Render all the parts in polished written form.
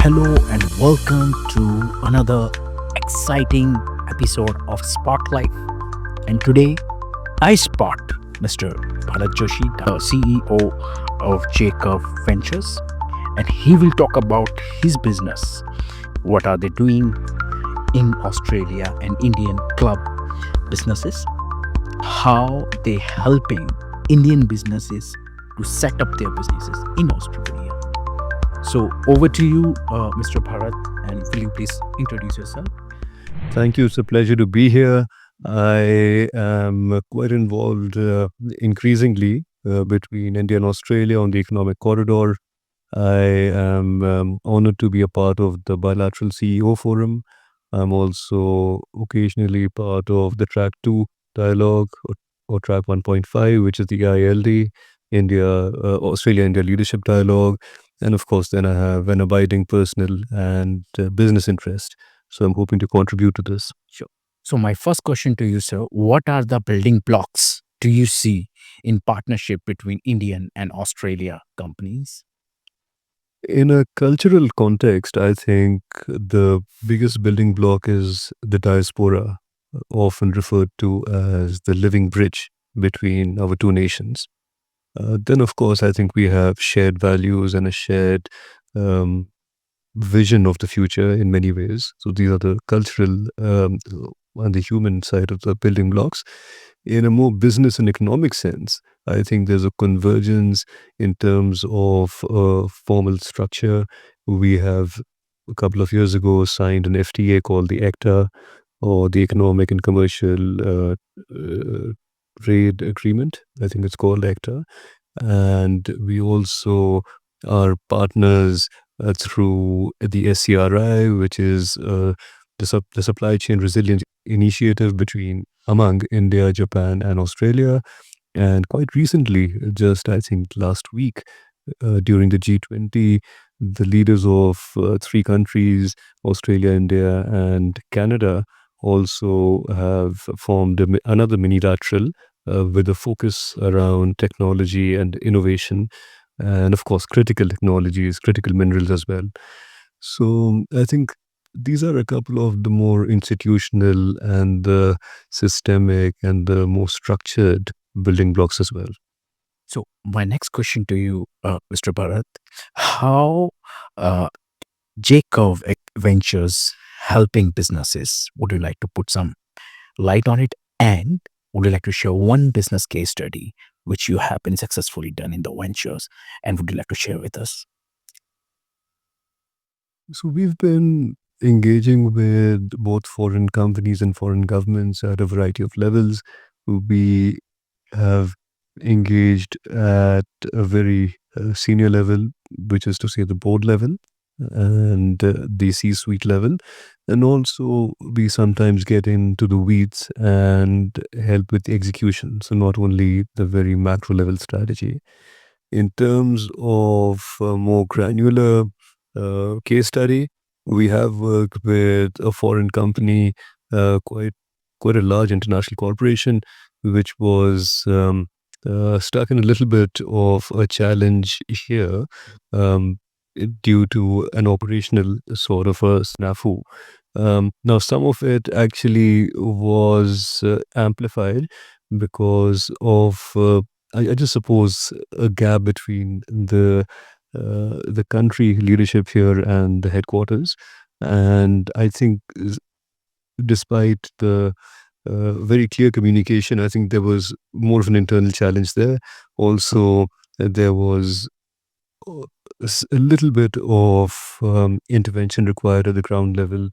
Hello and welcome to another exciting episode of Spotlight. And today I spot Mr. Bharat Joshi, the CEO of Jacob Ventures, and he will talk about his business. What are they doing in Australia and Indian club businesses? How they helping Indian businesses to set up their businesses in Australia. So over to you, Mr. Bharat, and will you please introduce yourself? Thank you. It's a pleasure to be here. I am quite involved increasingly between India and Australia on the economic corridor. I am honored to be a part of the bilateral CEO forum. I'm also occasionally part of the Track 2 dialogue or Track 1.5, which is the ILD, Australia India Leadership Dialogue. And of course, then I have an abiding personal and business interest. So I'm hoping to contribute to this. Sure. So my first question to you, sir, what are the building blocks do you see in partnership between Indian and Australia companies? In a cultural context, I think the biggest building block is the diaspora, often referred to as the living bridge between our two nations. Then, of course, I think we have shared values and a shared um, vision of the future in many ways. So these are the cultural and the human side of the building blocks. In a more business and economic sense, I think there's a convergence in terms of formal structure. We have a couple of years ago signed an FTA called the ECTA, or the Economic and Commercial Trade Agreement. I think it's called ECTA. And we also are partners through the SCRI, which is the Supply Chain Resilience Initiative among India, Japan, and Australia. And quite recently, just I think last week, during the G20, the leaders of three countries, Australia, India, and Canada, also have formed another minilateral with a focus around technology and innovation, and of course, critical technologies, critical minerals as well. So I think these are a couple of the more institutional and the systemic and the more structured building blocks as well. So my next question to you, Mr. Bharat, how uh, Jacob Ventures helping businesses? Would you like to put some light on it? And would you like to share one business case study which you have been successfully done in the ventures? And would you like to share with us? So we've been engaging with both foreign companies and foreign governments at a variety of levels. We have engaged at a very senior level, which is to say the board level and the C-suite level. And also, we sometimes get into the weeds and help with the execution. So, not only the very macro level strategy. In terms of a more granular case study, we have worked with a foreign company, quite a large international corporation, which was stuck in a little bit of a challenge here um, due to an operational sort of a snafu. Now, some of it actually was amplified because of I just suppose a gap between the country leadership here and the headquarters. And I think, despite the very clear communication, I think there was more of an internal challenge there. Also, there was uh, a little bit of intervention required at the ground level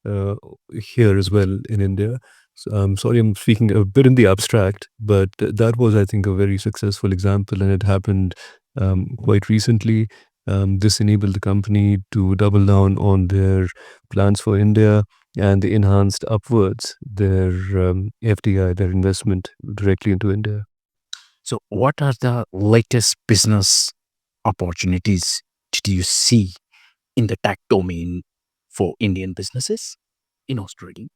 uh, here as well in India. So I'm sorry, I'm speaking a bit in the abstract, but that was, I think, a very successful example, and it happened quite recently. This enabled the company to double down on their plans for India, and they enhanced upwards their FDI, their investment directly into India. So, what are the latest business opportunities did you see in the tech domain for Indian businesses in Australia?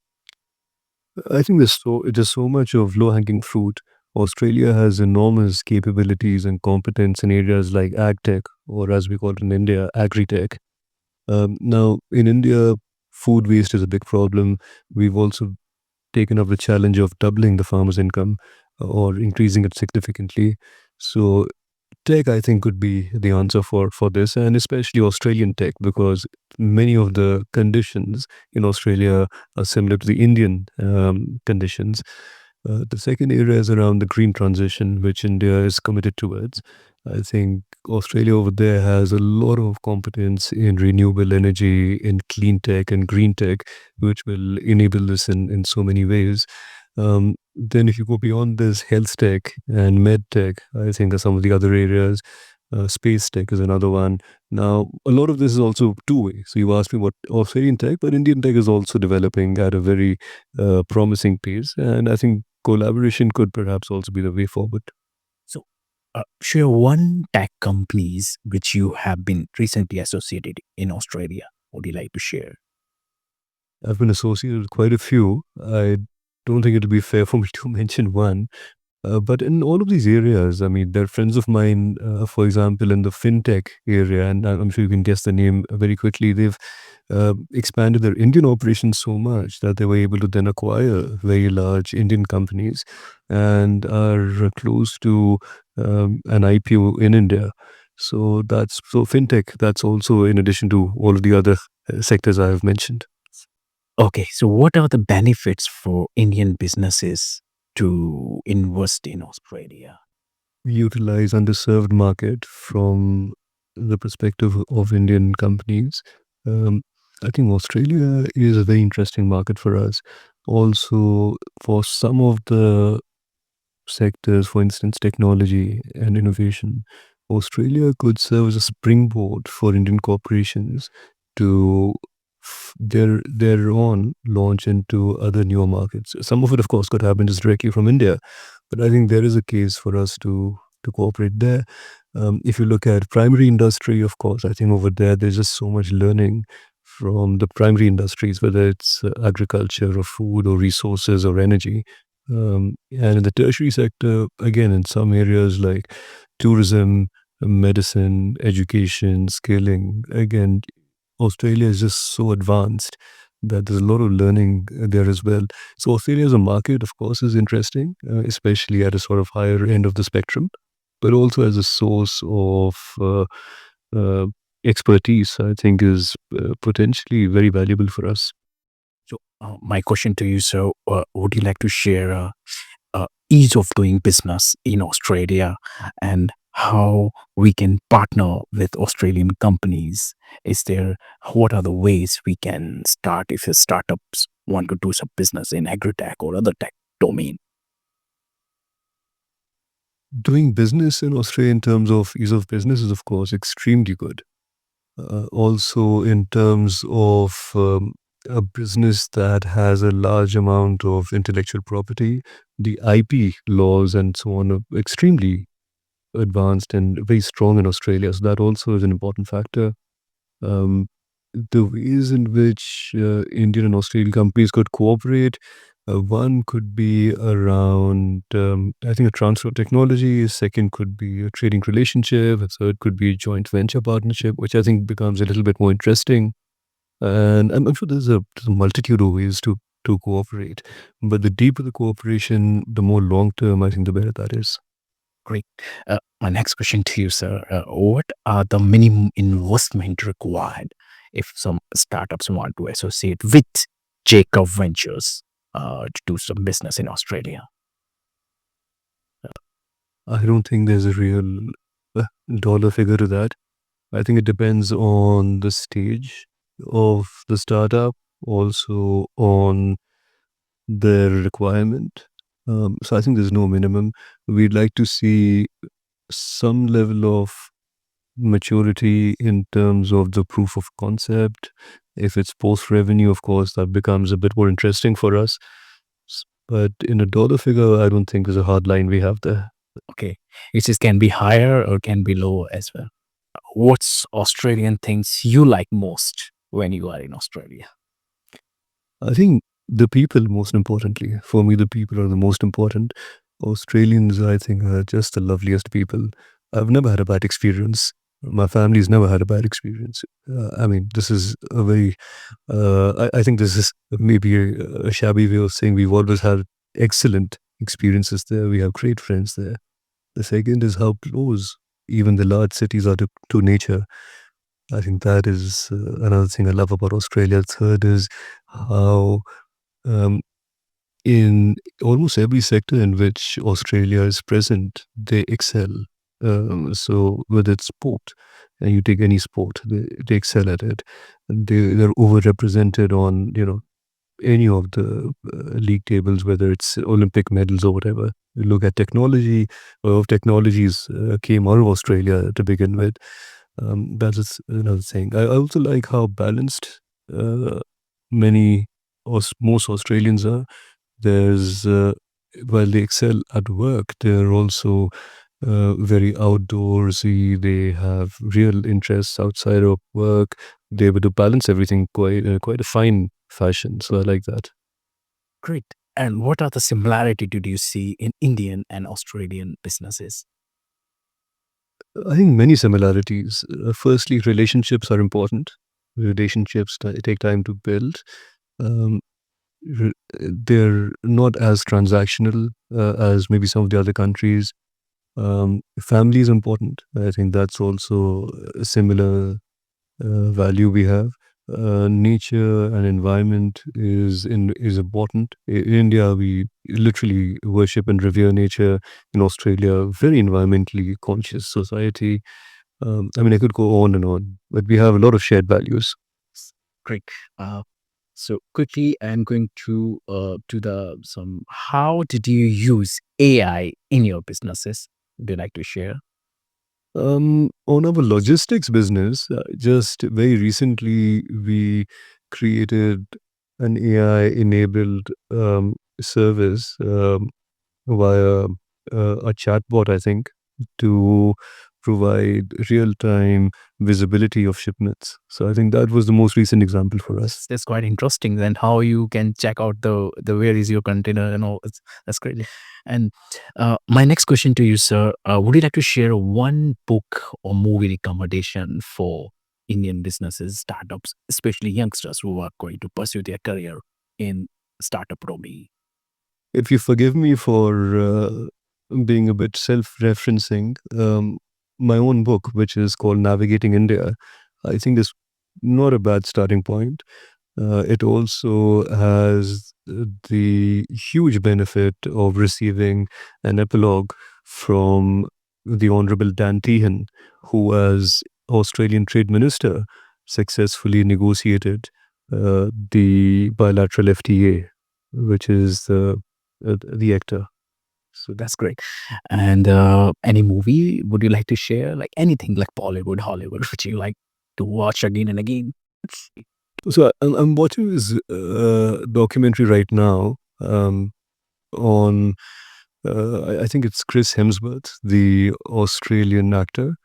I think there's so much of low hanging fruit. Australia has enormous capabilities and competence in areas like ag tech, or as we call it in India, agri tech. Now, in India, food waste is a big problem. We've also taken up the challenge of doubling the farmer's income or increasing it significantly. So tech, I think, could be the answer for this, and especially Australian tech, because many of the conditions in Australia are similar to the Indian conditions. The second area is around the green transition, which India is committed towards. I think Australia over there has a lot of competence in renewable energy, in clean tech and green tech, which will enable this in so many ways. Then, if you go beyond this, health tech and med tech, I think, are some of the other areas. Space tech is another one. Now, a lot of this is also two-way. So you asked me what Australian tech, but Indian tech is also developing at a very promising pace, and I think collaboration could perhaps also be the way forward. So, share one tech companies which you have been recently associated in Australia. Would you like to share? I've been associated with quite a few. I don't think it would be fair for me to mention one. But in all of these areas, I mean, there are friends of mine, for example, in the fintech area, and I'm sure you can guess the name very quickly. They've expanded their Indian operations so much that they were able to then acquire very large Indian companies and are close to an IPO in India. So that's so fintech. That's also in addition to all of the other sectors I have mentioned. Okay, so what are the benefits for Indian businesses to invest in Australia? Utilize underserved market from the perspective of Indian companies. Um, I think Australia is a very interesting market for us. Also, for some of the sectors, for instance, technology and innovation, Australia could serve as a springboard for Indian corporations to their own launch into other newer markets. Some of it, of course, could happen just directly from India, but I think there is a case for us to cooperate there. If you look at primary industry, of course, I think over there there's just so much learning from the primary industries, whether it's agriculture or food or resources or energy. And in the tertiary sector, again, in some areas like tourism, medicine, education, skilling, again, Australia is just so advanced that there's a lot of learning there as well. So Australia as a market, of course, is interesting, especially at a sort of higher end of the spectrum, but also as a source of uh, expertise, I think is potentially very valuable for us. So, my question to you, so would you like to share ease of doing business in Australia and how we can partner with Australian companies? Is there, what are the ways we can start if a startups want to do some business in agri-tech or other tech domain? Doing business in Australia in terms of ease of business is, of course, extremely good. Also, in terms of a business that has a large amount of intellectual property, the IP laws and so on are extremely advanced and very strong in Australia. So that also is an important factor. Um, the ways in which Indian and Australian companies could cooperate. One could be around, I think, a transfer of technology. A second could be a trading relationship. A third could be a joint venture partnership, which I think becomes a little bit more interesting. And I'm sure there's a multitude of ways to cooperate. But the deeper the cooperation, the more long term, I think, the better that is. Great. My next question to you, sir. What are the minimum investment required if some startups want to associate with Jacob Ventures to do some business in Australia? I don't think there's a real dollar figure to that. I think it depends on the stage of the startup, also on their requirement. So I think there's no minimum. We'd like to see some level of maturity in terms of the proof of concept. If it's post revenue, of course, that becomes a bit more interesting for us. But in a dollar figure, I don't think there's a hard line we have there. Okay. It just can be higher or can be lower as well. What's Australian things you like most when you are in Australia? I think the people, most importantly, for me, the people are the most important. Australians, I think, are just the loveliest people. I've never had a bad experience. My family's never had a bad experience. I mean, this is a very, I think this is maybe a shabby way of saying we've always had excellent experiences there. We have great friends there. The second is how close even the large cities are to nature. I think that is another thing I love about Australia. Third is how um, in almost every sector in which Australia is present, they excel. So whether it's sport, and you take any sport, they excel at it. And they're overrepresented on any of the league tables, whether it's Olympic medals or whatever. You look at technology, of technologies came out of Australia to begin with. That is another thing. I also like how balanced many most Australians are. There's while they excel at work, they're also very outdoorsy. They have real interests outside of work. They're able to balance everything quite a fine fashion. So I like that. Great. And what are the similarity did you see in Indian and Australian businesses? I think many similarities. Firstly, relationships are important. Relationships take time to build. Um, they're not as transactional as maybe some of the other countries. Family is important. I think that's also a similar value we have. Nature and environment is important. In India, we literally worship and revere nature. In Australia, very environmentally conscious society. I mean, I could go on and on, but we have a lot of shared values. Great. Uh, so quickly, I'm going to the some. How did you use AI in your businesses? Would you like to share? On our logistics business, just very recently, we created an AI-enabled service via a chatbot, I think, to provide real-time visibility of shipments. So I think that was the most recent example for us. That's quite interesting. Then how you can check out the where is your container and all. That's great. And my next question to you, sir, would you like to share one book or movie recommendation for Indian businesses, startups, especially youngsters who are going to pursue their career in startup domain? If you forgive me for being a bit self-referencing, my own book, which is called Navigating India, I think is not a bad starting point. It also has the huge benefit of receiving an epilogue from the Honorable Dan Tehan, who, as Australian Trade Minister, successfully negotiated the bilateral FTA, which is the actor. So that's great. And any movie would you like to share? Like anything like Bollywood, Hollywood, which you like to watch again and again? So I'm watching this documentary right now on I think it's Chris Hemsworth, the Australian actor.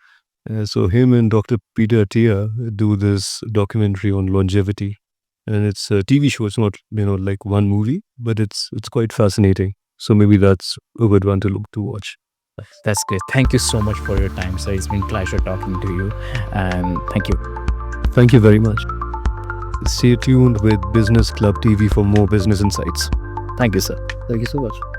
So him and Dr. Peter Attia do this documentary on longevity, and it's a TV show. It's not like one movie, but it's quite fascinating. So maybe that's a good one to look to watch. That's great. Thank you so much for your time, sir. It's been a pleasure talking to you. And thank you. Thank you very much. Stay tuned with Business Club TV for more business insights. Thank you, sir. Thank you so much.